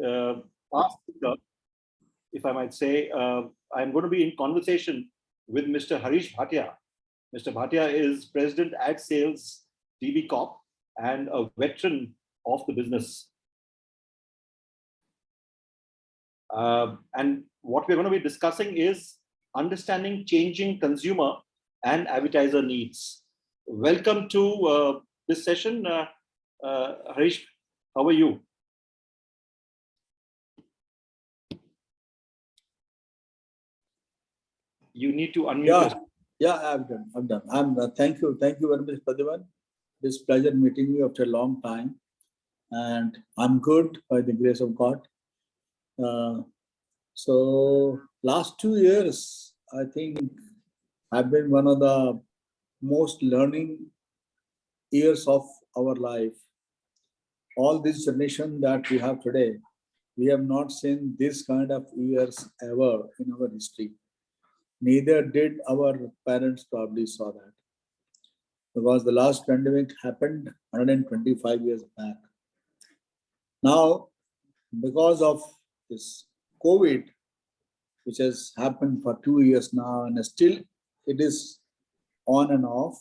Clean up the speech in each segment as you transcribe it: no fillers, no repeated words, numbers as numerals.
past speaker, if I might say, I'm going to be in conversation with Mr. Harrish Bhatia. Mr. Bhatia is President Ad Sales, DB Corp, and a veteran of the business. And what we're going to be discussing is understanding changing consumer and advertiser needs. Welcome to this session. Harrish, how are you? You need to unmute yourself. Yeah, I'm done. Thank you very much, Pradyuman. It's a pleasure meeting you after a long time, and I'm good by the grace of God. So last 2 years, I think, have been one of the most learning years of our life. All this generation that we have today, we have not seen this kind of years ever in our history. Neither did our parents probably saw that, because the last pandemic happened 125 years back. Now, because of this COVID, which has happened for 2 years now, and still it is on and off.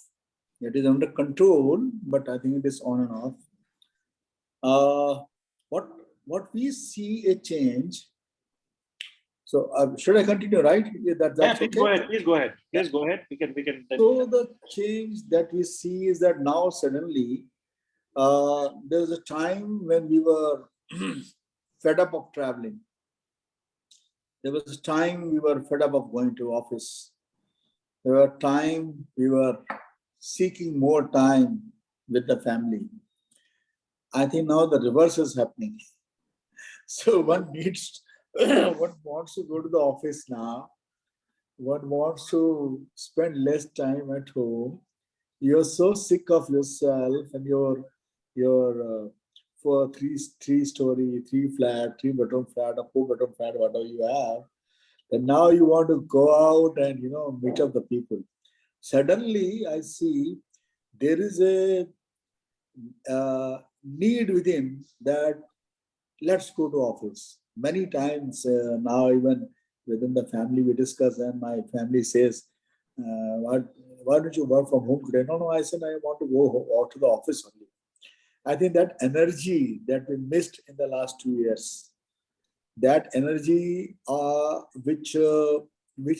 It is under control, but I think it is on and off. What we see a change. So should I continue, right? That's okay. Please go ahead. Please go ahead. We can. So the change that we see is that now suddenly there was a time when we were fed up of traveling. There was a time we were fed up of going to office. There were times we were seeking more time with the family. I think now the reverse is happening. So one wants to go to the office now. One wants to spend less time at home. You're so sick of yourself and your for three-story, 3-flat, 3-bedroom flat, or 4-bedroom flat, whatever you have. And now you want to go out and meet up the people. Suddenly, I see there is a need within that. Let's go to office. Many times now, even within the family, we discuss, and my family says, "Why don't you work from home today?" No, I said I want to go out to the office only. I think that energy that we missed in the last 2 years, that energy which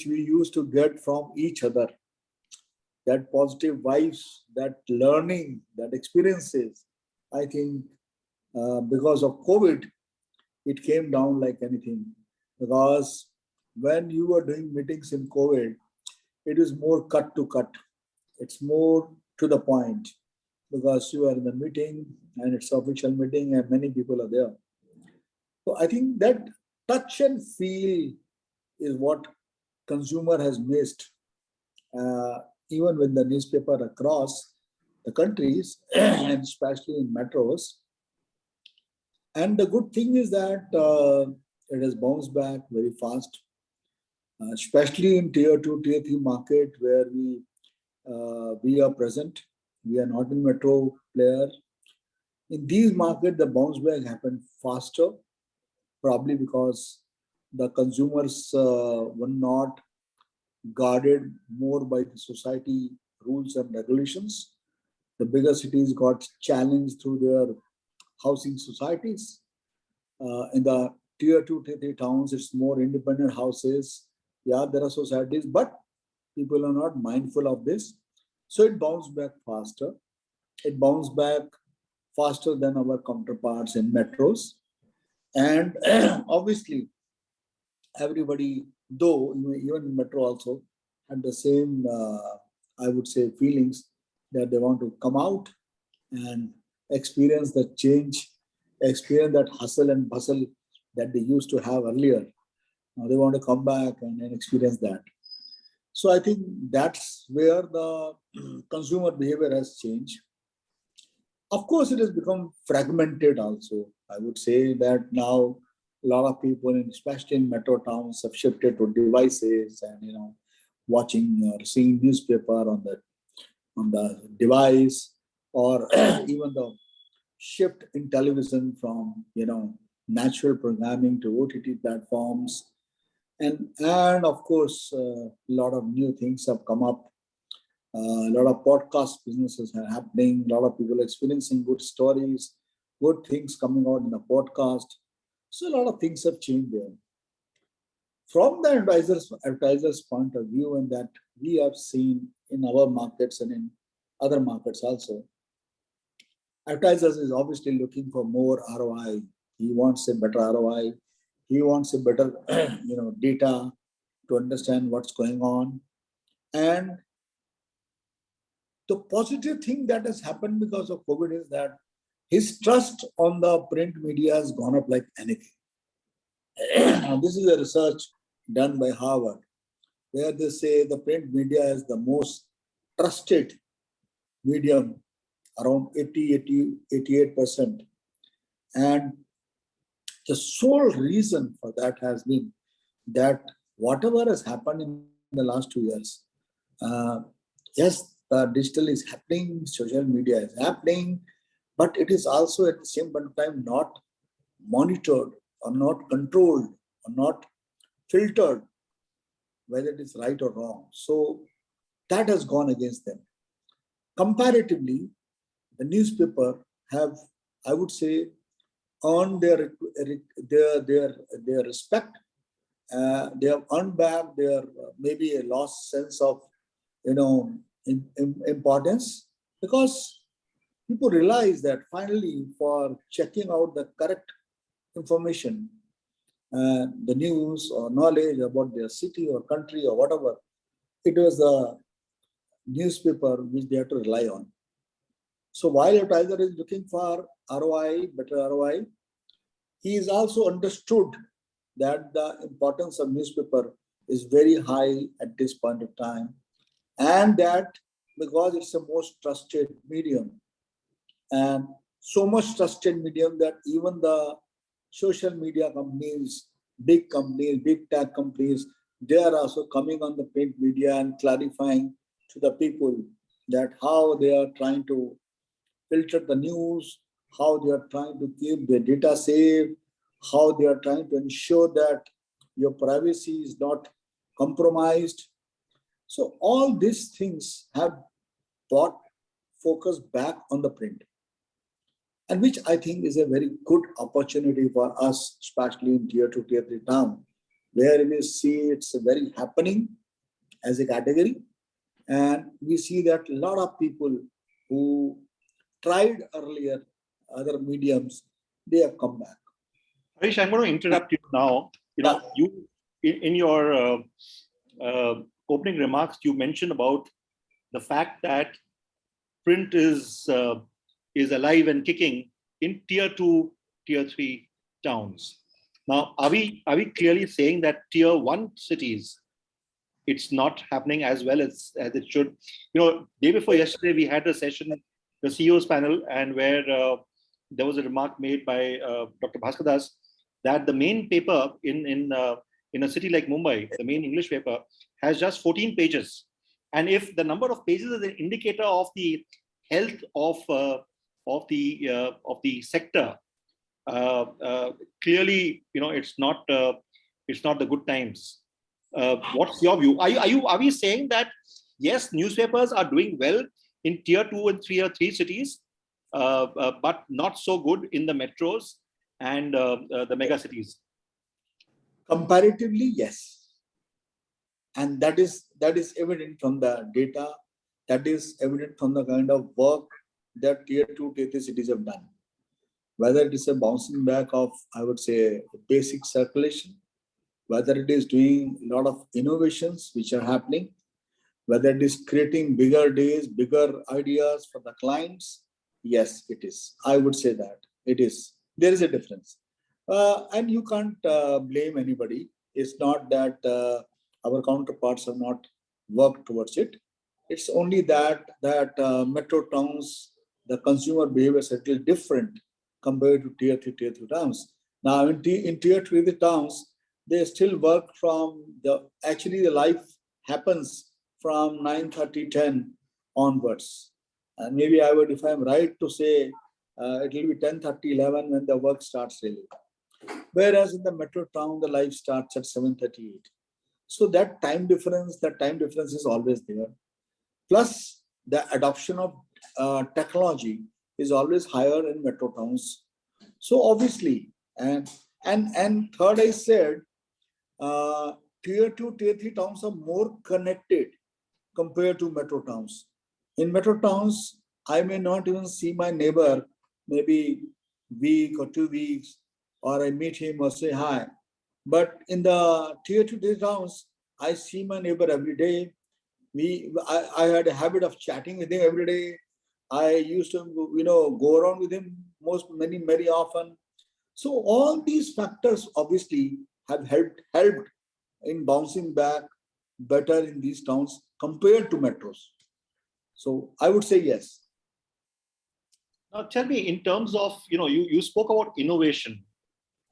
we used to get from each other, that positive vibes, that learning, that experiences, I think because of COVID, it came down like anything. Because when you were doing meetings in COVID, it is more cut to cut. It's more to the point, because you are in the meeting and it's an official meeting and many people are there. So I think that touch and feel is what consumer has missed, even with the newspaper across the countries and especially in metros. And the good thing is that it has bounced back very fast, especially in tier 2, tier 3 market where we are present. We are not in metro player. In these markets, the bounce back happened faster, probably because the consumers were not guarded more by the society rules and regulations. The bigger cities got challenged through their housing societies. In the tier 2, tier 3 towns, it's more independent houses. Yeah, there are societies, but people are not mindful of this. So it bounced back faster. It bounced back faster than our counterparts in metros. And obviously, everybody, though, even in metro also, had the same, I would say, feelings that they want to come out and experience the change, experience that hustle and bustle that they used to have earlier. Now they want to come back and experience that. So I think that's where the consumer behavior has changed. Of course, it has become fragmented also. I would say that now a lot of people, especially in metro towns, have shifted to devices and watching or seeing newspaper on the device, or even the shift in television from natural programming to OTT platforms. And of course, a lot of new things have come up. A lot of podcast businesses are happening. A lot of people experiencing good stories, good things coming out in the podcast. So a lot of things have changed there. From the advertisers' point of view, and that we have seen in our markets and in other markets also, advertisers is obviously looking for more ROI. He wants a better ROI. He wants a better, data to understand what's going on. And the positive thing that has happened because of COVID is that his trust on the print media has gone up like anything. This is a research done by Harvard, where they say the print media is the most trusted medium, around 88%. And the sole reason for that has been that whatever has happened in the last 2 years, yes, digital is happening, social media is happening, but it is also at the same point of time not monitored or not controlled or not filtered, whether it is right or wrong. So that has gone against them. Comparatively, the newspaper have, I would say, earned their respect. They have earned back their maybe a lost sense of importance, because people realize that finally, for checking out the correct information, the news or knowledge about their city or country or whatever, it was the newspaper which they have to rely on. So while advertiser is looking for ROI, better ROI, he is also understood that the importance of newspaper is very high at this point of time, and that because it's the most trusted medium, and so much trusted medium that even the social media companies, big tech companies, they are also coming on the print media and clarifying to the people that how they are trying to filter the news, how they are trying to keep their data safe, how they are trying to ensure that your privacy is not compromised. So all these things have brought focus back on the print, and which I think is a very good opportunity for us, especially in tier 2, tier 3 town, where we see it's very happening as a category. And we see that a lot of people who tried earlier other mediums, they have come back. Harrish, I'm going to interrupt you now. You in your opening remarks, you mentioned about the fact that print is alive and kicking in tier 2, tier 3 towns. Now, are we clearly saying that tier 1 cities, it's not happening as well as it should? Day before yesterday, we had a session, the CEO's panel, and where there was a remark made by Dr. Bhaskar, that the main paper in a city like Mumbai, the main English paper, has just 14 pages. And if the number of pages is an indicator of the health of the sector, clearly, it's not the good times. What's your view? Are we saying that yes, newspapers are doing well in tier 2 and tier 3 cities, but not so good in the metros and the mega cities? Comparatively, yes. And that is evident from the data. That is evident from the kind of work that tier 2, tier 3 cities have done. Whether it is a bouncing back of, I would say, basic circulation, whether it is doing a lot of innovations which are happening, whether it is creating bigger days, bigger ideas for the clients, yes, it is. I would say that it is. There is a difference. And you can't blame anybody. It's not that our counterparts have not worked towards it. It's only that metro towns, the consumer behavior is a little different compared to tier 3, tier 2 towns. Now, in tier 3 towns, they still work from the life happens from 9:30, 10 onwards. And maybe if I'm right to say, it will be 10:30, 11 when the work starts really. Whereas in the metro town, the life starts at 7:38. So that time difference is always there. Plus, the adoption of technology is always higher in metro towns. So obviously, and third, I said, tier 2, tier 3 towns are more connected compared to metro towns. In metro towns, I may not even see my neighbor maybe week or 2 weeks, or I meet him or say hi. But in the tier 2, tier towns, I see my neighbor every day. I had a habit of chatting with him every day. I used to, go around with him very often. So all these factors obviously have helped in bouncing back better in these towns compared to metros. So I would say yes. Now tell me, in terms of, you spoke about innovation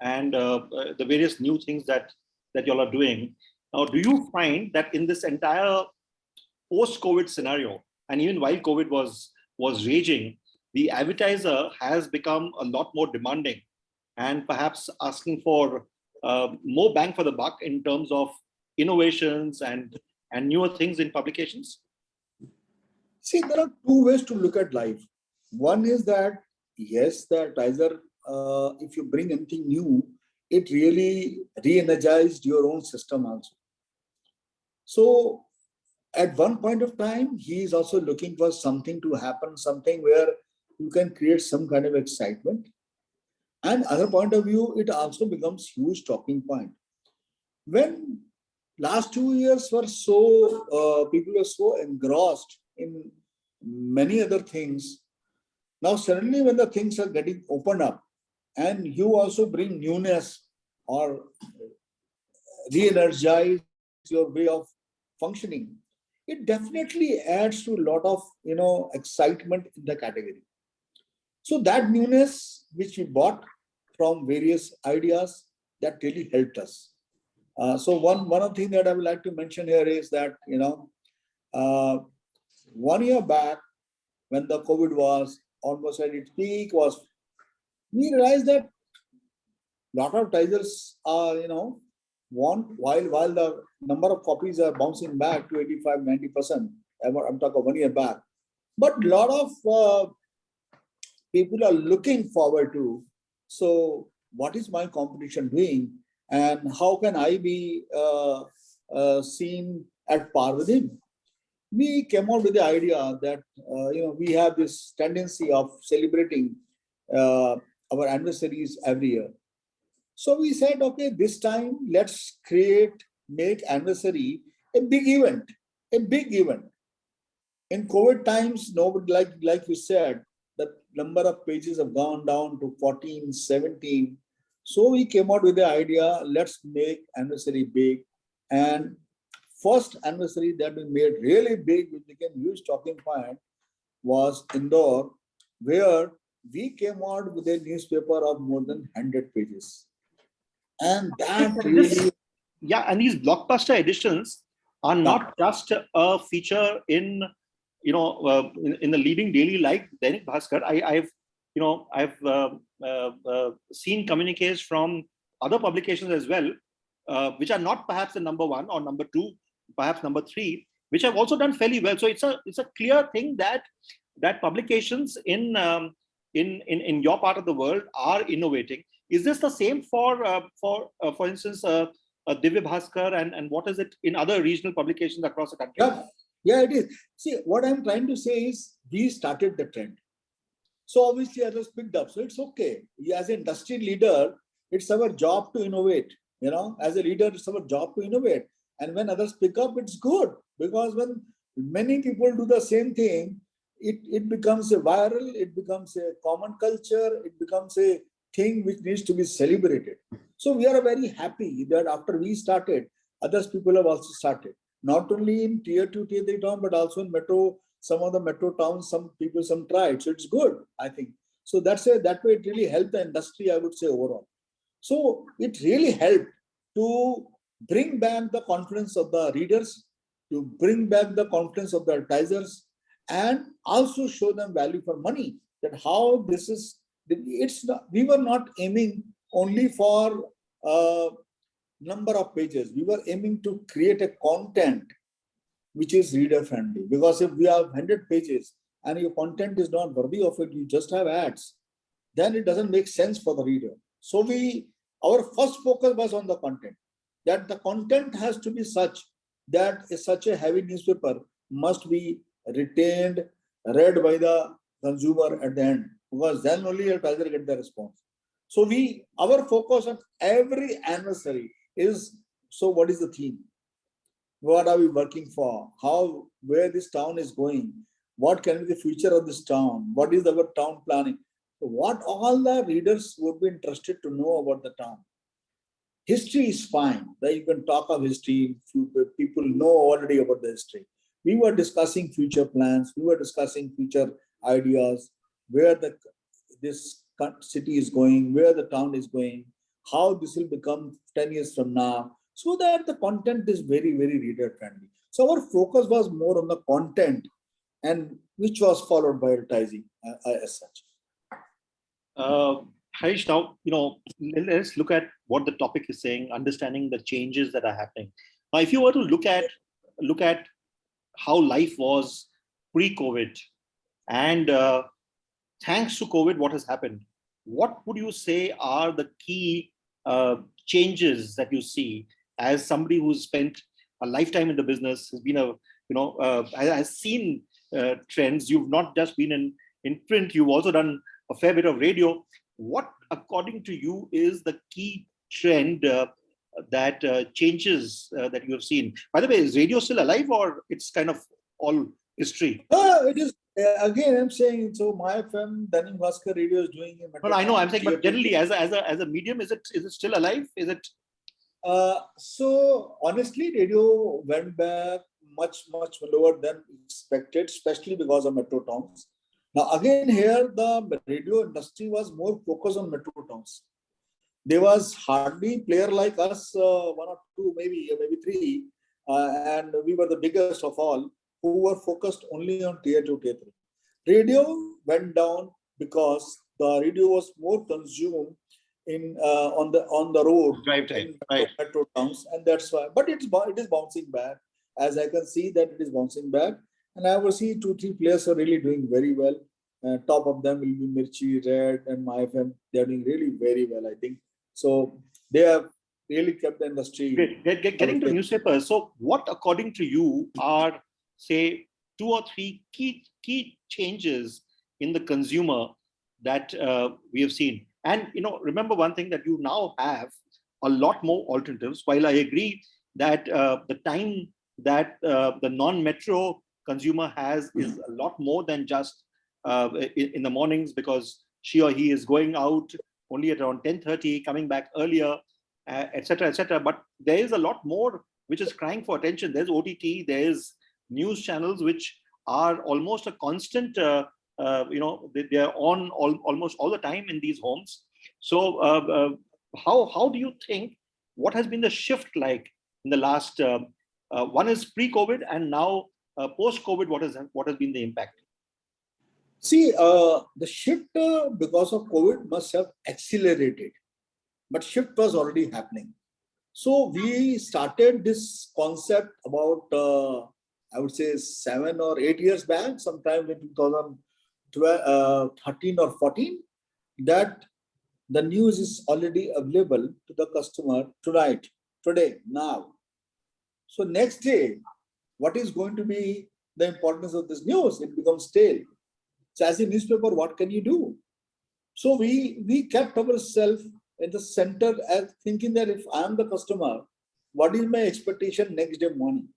and the various new things that you all are doing. Now, do you find that in this entire post-COVID scenario, and even while COVID was raging, the advertiser has become a lot more demanding and perhaps asking for more bang for the buck in terms of innovations and newer things in publications? See, there are two ways to look at life. One is that, yes, the advertiser, if you bring anything new, it really re-energized your own system also. So at one point of time, he is also looking for something to happen, something where you can create some kind of excitement. And other point of view, it also becomes huge talking point. When last 2 years were so, people were so engrossed in many other things. Now suddenly when the things are getting opened up and you also bring newness or re-energize your way of functioning, it definitely adds to a lot of excitement in the category. So that newness which we bought from various ideas, that really helped us. So one of the things that I would like to mention here is that 1 year back, when the COVID was almost at its peak, we realized that a lot of advertisers are want, while the number of copies are bouncing back to 85-90%. I'm talking 1 year back, but a lot of people are looking forward to. So, what is my competition doing, and how can I be seen at par with him? We came out with the idea that we have this tendency of celebrating our anniversaries every year. So we said, okay, this time let's make anniversary a big event, a big event. In COVID times, nobody, like you said, the number of pages have gone down to 14, 17. So we came out with the idea, let's make anniversary big. And first anniversary that we made really big, which became huge talking point, was Indore, where we came out with a newspaper of more than 100 pages. And that really... Yeah, and these blockbuster editions are not just a feature in in the leading daily like Dainik Bhaskar. I've seen communiques from other publications as well, which are not perhaps the number 1 or number 2, perhaps number 3, which have also done fairly well. So it's a clear thing that publications in your part of the world are innovating. Is this the same for instance, Divya Bhaskar, and what is it in other regional publications across the country? Yeah, it is. See, what I'm trying to say is we started the trend. So obviously others picked up. So it's okay. As an industry leader, it's our job to innovate. As a leader, it's our job to innovate. And when others pick up, it's good. Because when many people do the same thing, it becomes a viral, it becomes a common culture, it becomes a thing which needs to be celebrated. So we are very happy that after we started, others people have also started. Not only in tier 2, tier 3 town, but also in metro, some of the metro towns, some tried. So it's good, I think. So that way it really helped the industry, I would say, overall. So it really helped to bring back the confidence of the readers, to bring back the confidence of the advertisers, and also show them value for money. That how this is, we were not aiming only for number of pages. We were aiming to create a content which is reader friendly, because if we have 100 pages and your content is not worthy of it, you just have ads, then it doesn't make sense for the reader. So our first focus was on the content, that the content has to be such that such a heavy newspaper must be retained, read by the consumer at the end, because then only advertiser get the response. So our focus on every anniversary is, so what is the theme? What are we working for? Where this town is going? What can be the future of this town? What is our town planning? What all the readers would be interested to know about the town. History is fine, that you can talk of history, people know already about the history. We were discussing future plans, we were discussing future ideas, where this city is going, where the town is going, how this will become 10 years from now, so that the content is very, very reader friendly. So our focus was more on the content, and which was followed by advertising as such. Harrish, now, let's look at what the topic is saying, understanding the changes that are happening. Now, if you were to look at how life was pre-COVID, and thanks to COVID, what has happened, what would you say are the key changes that you see as somebody who's spent a lifetime in the business, has been has seen trends? You've not just been in print, you've also done a fair bit of radio. What, according to you, is the key trend that changes that you have seen? By the way, is radio still alive, or it's kind of all history? It is. Again, I'm saying, so my FM, Danik Bhaskar radio is doing it. No, I know. I'm saying, but generally, as a medium, is it still alive? Is it? So honestly, radio went back much lower than expected, especially because of metro towns. Now again, here the radio industry was more focused on metro towns. There was hardly player like us, one or two, maybe three, and we were the biggest of all, who were focused only on tier 2, tier 3. Radio went down because the radio was more consumed in on the road, drive time, right? Metro towns, and that's why. But it is bouncing back, as I can see that it is bouncing back, and I will see 2-3 players are really doing very well. Top of them will be Mirchi, Red, and MyFM. They are doing really very well, I think. So they have really kept the industry. Great. Getting to newspapers. So, what, according to you, are, say, 2 or 3 key changes in the consumer that we have seen? And remember one thing, that you now have a lot more alternatives. While I agree that the time that the non-metro consumer has is a lot more than just in the mornings, because she or he is going out only at around 10:30, coming back earlier, etc., etc. But there is a lot more which is crying for attention. There's OTT, there's news channels which are almost a constant. They are on almost all the time in these homes. So how do you think, what has been the shift like in the last? One is pre-COVID, and now post-COVID. What has been the impact? See, the shift because of COVID must have accelerated, but shift was already happening. So we started this concept about, I would say 7 or 8 years back, sometime in 2013 or 14, that the news is already available to the customer today, now. So next day, what is going to be the importance of this news? It becomes stale. So as a newspaper, what can you do? So we kept ourselves in the center as thinking that if I am the customer, what is my expectation next day morning?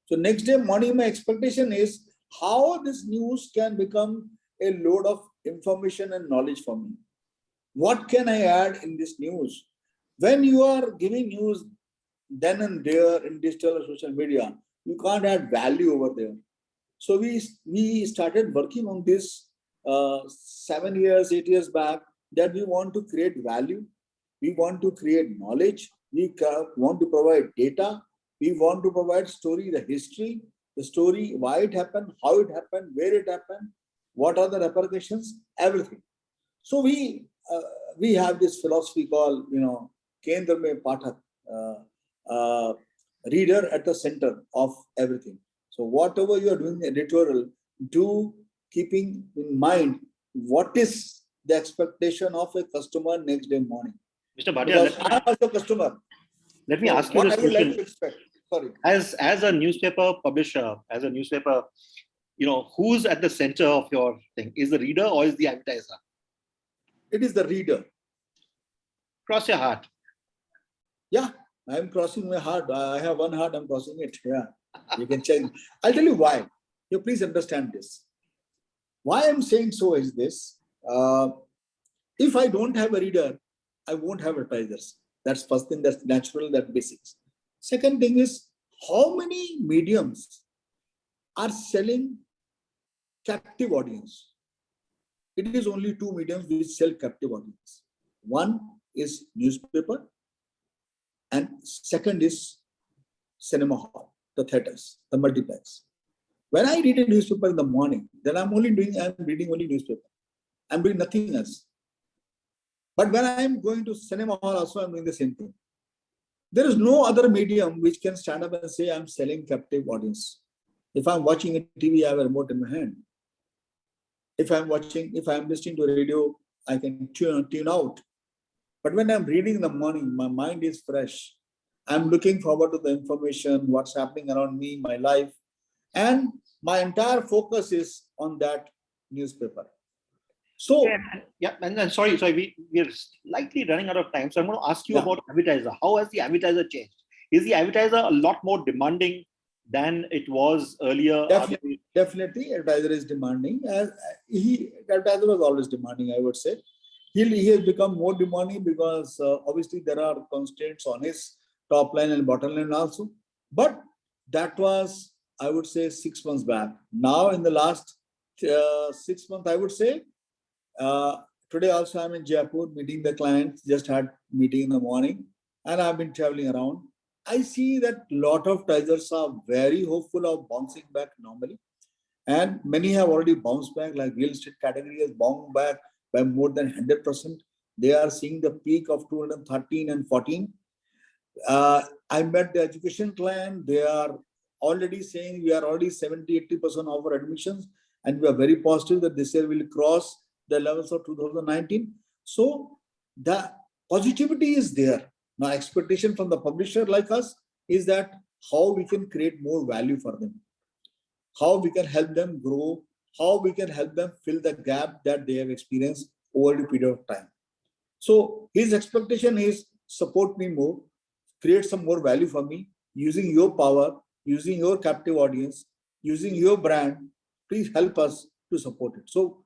So next day morning, my expectation is how this news can become a load of information and knowledge for me. What can I add in this news? When you are giving news then and there in digital or social media, you can't add value over there. So we started working on this 7 years, 8 years back, that we want to create value. We want to create knowledge. We want to provide data. We want to provide story, the history, the story, why it happened, how it happened, where it happened, what are the repercussions, everything. So we we have this philosophy called, Kendra mein Pathak, reader at the center of everything. So whatever you are doing editorial, do keeping in mind what is the expectation of a customer next day morning. Mr. Bhatia, Because I am also a customer. let me So ask you what this I would like question. to expect. Sorry. As a newspaper publisher, as a newspaper, who's at the center of your thing? Is the reader or is the advertiser? It is the reader. Cross your heart. Yeah, I am crossing my heart. I have one heart, I'm crossing it. Yeah, you can check. I'll tell you why. You please understand this. Why I'm saying so is this. If I don't have a reader, I won't have advertisers. That's first thing, that's natural, that's basics. Second thing is, how many mediums are selling captive audience? It is only two mediums which sell captive audience. One is newspaper, and second is cinema hall, the theaters, the multiplex. When I read a newspaper in the morning, then I'm reading only newspaper. I'm doing nothing else. But when I'm going to cinema hall also, I'm doing the same thing. There is no other medium which can stand up and say I'm selling captive audience. If I'm watching a TV, I have a remote in my hand. If I'm listening to a radio, I can tune out. But when I'm reading in the morning, my mind is fresh. I'm looking forward to the information, what's happening around me, my life. And my entire focus is on that newspaper. So, and sorry, we are slightly running out of time. So I'm going to ask you about advertiser. How has the advertiser changed? Is the advertiser a lot more demanding than it was earlier? Definitely, advertiser is demanding. Advertiser was always demanding, I would say. He has become more demanding because obviously there are constraints on his top line and bottom line also. But that was, I would say, 6 months back. Now, in the last 6 months, I would say, today also I'm in Jaipur meeting the clients, just had meeting in the morning, and I've been traveling around. I see that a lot of advertisers are very hopeful of bouncing back normally. And many have already bounced back, like real estate category has bounced back by more than 100%. They are seeing the peak of 213 and 14. I met the education client. They are already saying we are already 70-80% of our admissions, and we are very positive that this year will cross the levels of 2019. So the positivity is there. Now, expectation from the publisher like us is that how we can create more value for them, how we can help them grow, how we can help them fill the gap that they have experienced over a period of time. So his expectation is support me more, create some more value for me, using your power, using your captive audience, using your brand. Please help us to support it. So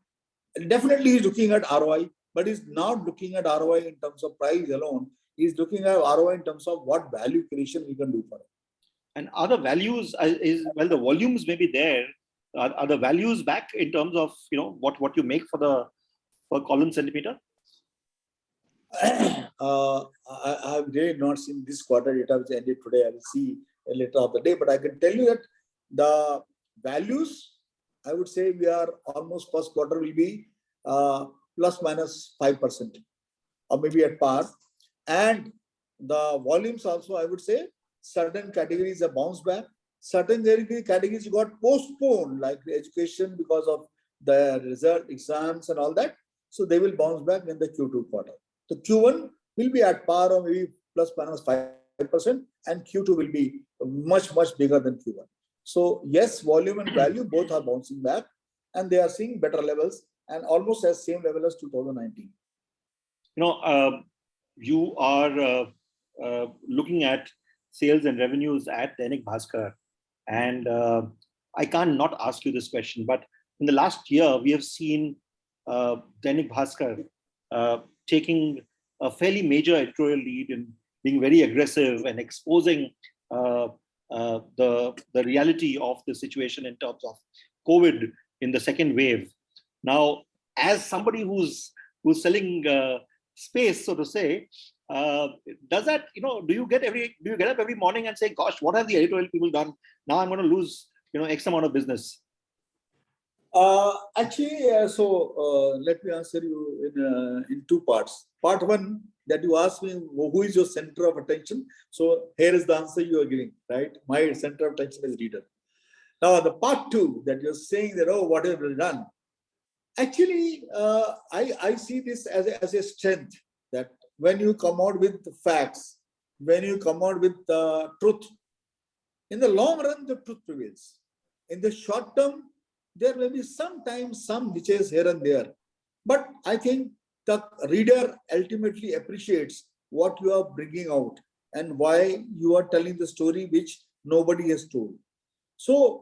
definitely he's looking at ROI, but he's not looking at ROI in terms of price alone. He's looking at ROI in terms of what value creation we can do for it. And other values the volumes may be there. Are the values back in terms of what you make for column centimeter? I have really not seen this quarter data which ended today. I will see later of the day, but I can tell you that the values, I would say we are almost first quarter will be plus minus 5% or maybe at par. And the volumes also, I would say certain categories have bounced back. Certain categories got postponed, like education because of the result, exams and all that. So they will bounce back in the Q2 quarter. So Q1 will be at par or maybe plus minus 5%, and Q2 will be much, much bigger than Q1. So yes, volume and value both are bouncing back, and they are seeing better levels and almost as same level as 2019. You are looking at sales and revenues at Dainik Bhaskar, and I can't not ask you this question, but in the last year, we have seen Dainik Bhaskar taking a fairly major editorial lead in being very aggressive and exposing the reality of the situation in terms of COVID in the second wave. Now, as somebody who's selling space, so to say, does that, do you get up every morning and say, gosh, what have the editorial people done? Now I'm going to lose, X amount of business? Let me answer you in two parts. Part one, that you asked me, who is your center of attention? So here is the answer you are giving, right? My center of attention is reader. Now, the part two, that you're saying that, oh, what have you done? Actually, I see this as a strength, that when you come out with the facts, when you come out with the truth, in the long run, the truth prevails. In the short term, there may be sometimes some glitches here and there. But I think the reader ultimately appreciates what you are bringing out and why you are telling the story which nobody has told. So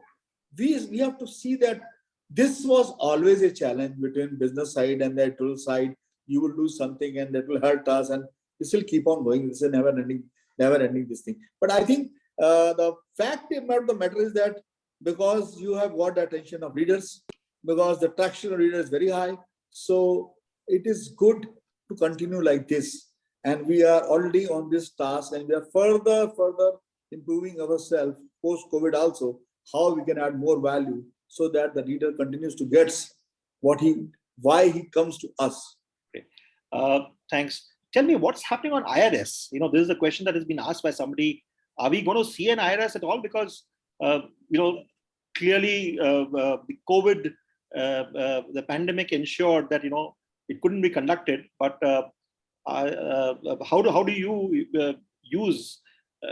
we have to see that this was always a challenge between business side and the editorial side. You will do something and that will hurt us, and this will keep on going. This is a never ending this thing. But I think the fact about the matter is that because you have got the attention of readers, because the traction of readers is very high, so it is good to continue like this. And we are already on this task, and we are further improving ourselves post-COVID also, how we can add more value so that the reader continues to get why he comes to us. Okay. Thanks. Tell me what's happening on IRS. This is a question that has been asked by somebody. Are we going to see an IRS at all? Because clearly the COVID, the pandemic ensured that it couldn't be conducted. But how do you use?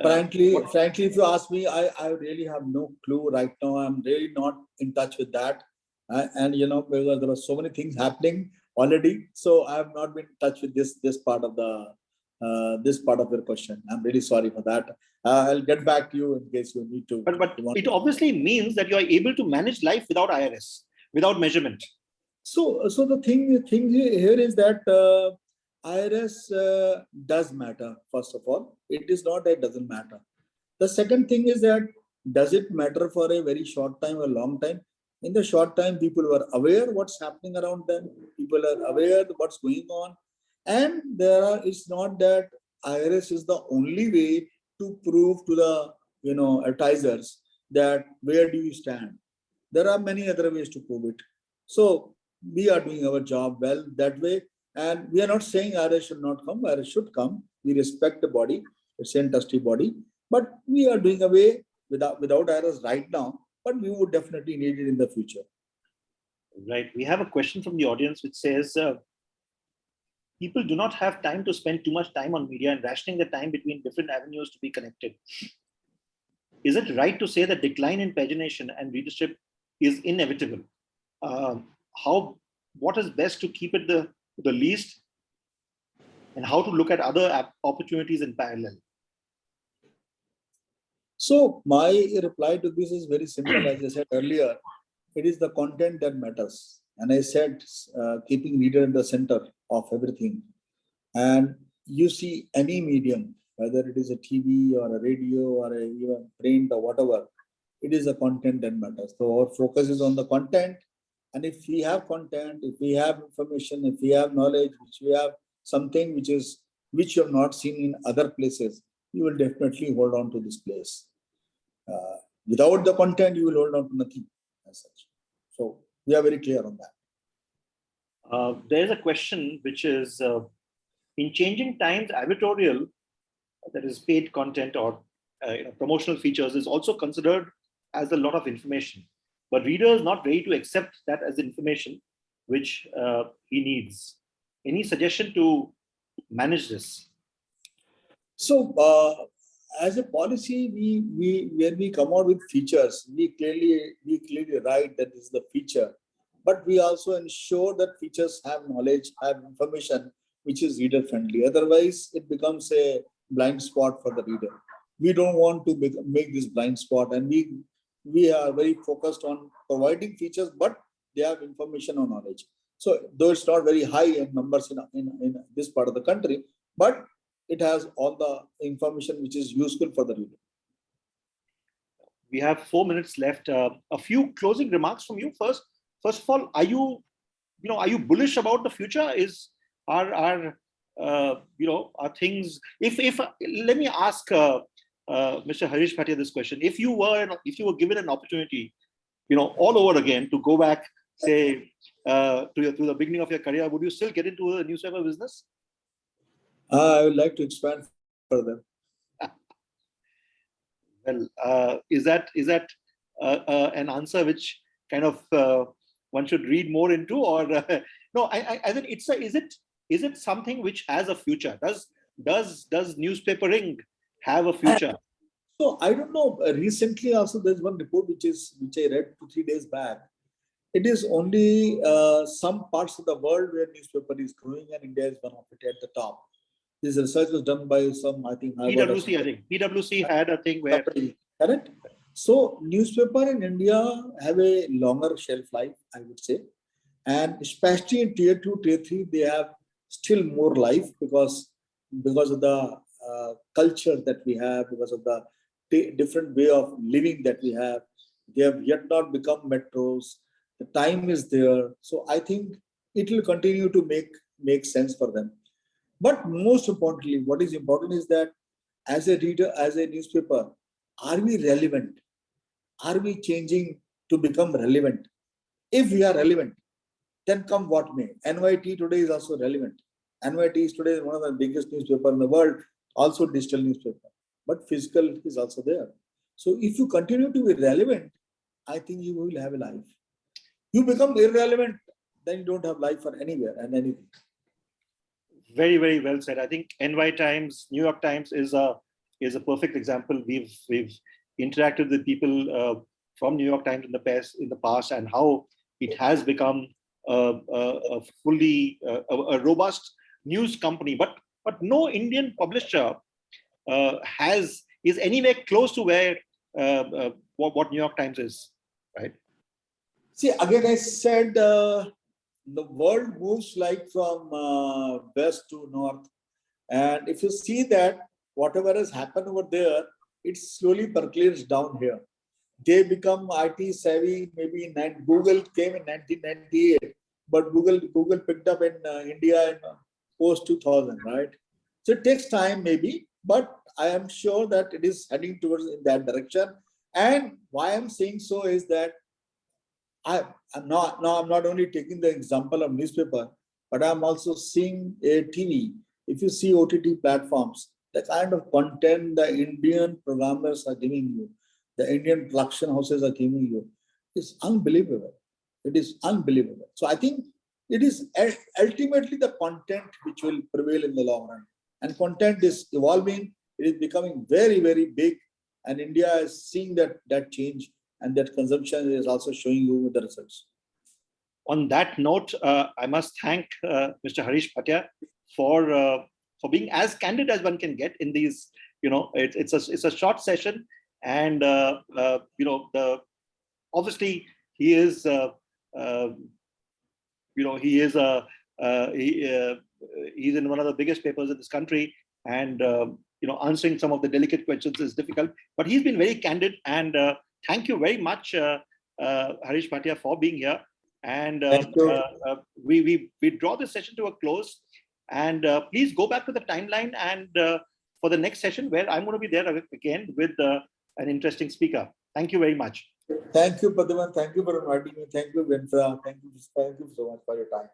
Frankly, if you ask me, I really have no clue right now. I'm really not in touch with that, and because there are so many things happening already, so I have not been in touch with this part of your question. I'm really sorry for that. I'll get back to you in case you need to. But it obviously means that you are able to manage life without IRS, without measurement. So the thing here is that IRS does matter. First of all, it is not that it doesn't matter. The second thing is that does it matter for a very short time or long time? In the short time, people were aware what's happening around them. People are aware what's going on, and it's not that IRS is the only way to prove to the advertisers that where do you stand. There are many other ways to prove it. So we are doing our job well that way, and we are not saying IRS should not come. IRS should come. We respect the body; it's an industry body, but we are doing away without IRS right now. But we would definitely need it in the future. Right. We have a question from the audience which says, people do not have time to spend too much time on media and rationing the time between different avenues to be connected. Is it right to say that decline in pagination and readership is inevitable? What is best to keep it the least, and how to look at other opportunities in parallel? So my reply to this is very simple. As I said earlier, it is the content that matters. And I said, keeping reader in the center of everything. And you see any medium, whether it is a TV or a radio or even print or whatever, it is the content that matters. So our focus is on the content. And if we have content, if we have information, if we have knowledge, which we have something which you have not seen in other places, you will definitely hold on to this place. Without the content, you will hold on to nothing as such. So we are very clear on that. There is a question which is, in changing times, advertorial, that is paid content or promotional features, is also considered as a lot of information. But reader is not ready to accept that as information which he needs. Any suggestion to manage this? So as a policy, when we come out with features, we clearly write that this is the feature, but we also ensure that features have knowledge, have information which is reader friendly. Otherwise, it becomes a blind spot for the reader. We don't want to make this blind spot, and we are very focused on providing features, but they have information or knowledge. So though it's not very high in numbers in this part of the country, but it has all the information which is useful for the reader. We have 4 minutes left. A few closing remarks from you. First of all, are you bullish about the future? Are things? If let me ask Mr. Harrish Bhatia this question: If you were given an opportunity, all over again to go back say, to the beginning of your career, would you still get into the newspaper business? I would like to expand further. Well, is that an answer which kind of one should read more into, or no? I think is it something which has a future? Does newspapering have a future? So I don't know. Recently, also there's one report which I read 2-3 days back. It is only some parts of the world where newspaper is growing, and India is one of it at the top. This research was done by some, I think, Harvard. PwC, I think PwC had a thing where. Correct. So newspaper in India have a longer shelf life, I would say, and especially in tier 2, tier 3, they have still more life because of the culture that we have, because of the different way of living that we have. They have yet not become metros. The time is there, so I think it will continue to make sense for them. But most importantly, what is important is that as a reader, as a newspaper, are we relevant? Are we changing to become relevant? If we are relevant, then come what may. NYT today is also relevant. NYT is today one of the biggest newspaper in the world, also digital newspaper, but physical is also there. So if you continue to be relevant, I think you will have a life. You become irrelevant, then you don't have life for anywhere and anything. Very, very well said. I think NY Times, New York Times is a perfect example. We've interacted with people from New York Times in the past, and how it has become a fully a robust news company. But no Indian publisher is anywhere close to where what New York Times is, right? See, again, I said the world moves like from west to north. And if you see that whatever has happened over there, it slowly percolates down here. They become IT savvy. Maybe Google came in 1998, but Google picked up in India in post 2000, right? So it takes time maybe, but I am sure that it is heading towards in that direction. And why I'm saying so is that I'm not only taking the example of newspaper, but I'm also seeing a TV. If you see OTT platforms, the kind of content the Indian programmers are giving you, the Indian production houses are giving you, is unbelievable. It is unbelievable. So I think it is ultimately the content which will prevail in the long run. And content is evolving. It is becoming very, very big. And India is seeing that change. And that consumption is also showing you the results. On that note, I must thank Mr. Harrish Bhatia for being as candid as one can get in these. It's a short session, and obviously he is he's in one of the biggest papers in this country, and answering some of the delicate questions is difficult. But he's been very candid, and thank you very much, Harrish Bhatia, for being here. And we draw this session to a close. And please go back to the timeline and for the next session, where I'm going to be there again with an interesting speaker. Thank you very much. Thank you, Pradyuman. Thank you for inviting me. Thank you, IMLES2022. Thank you so much for your time.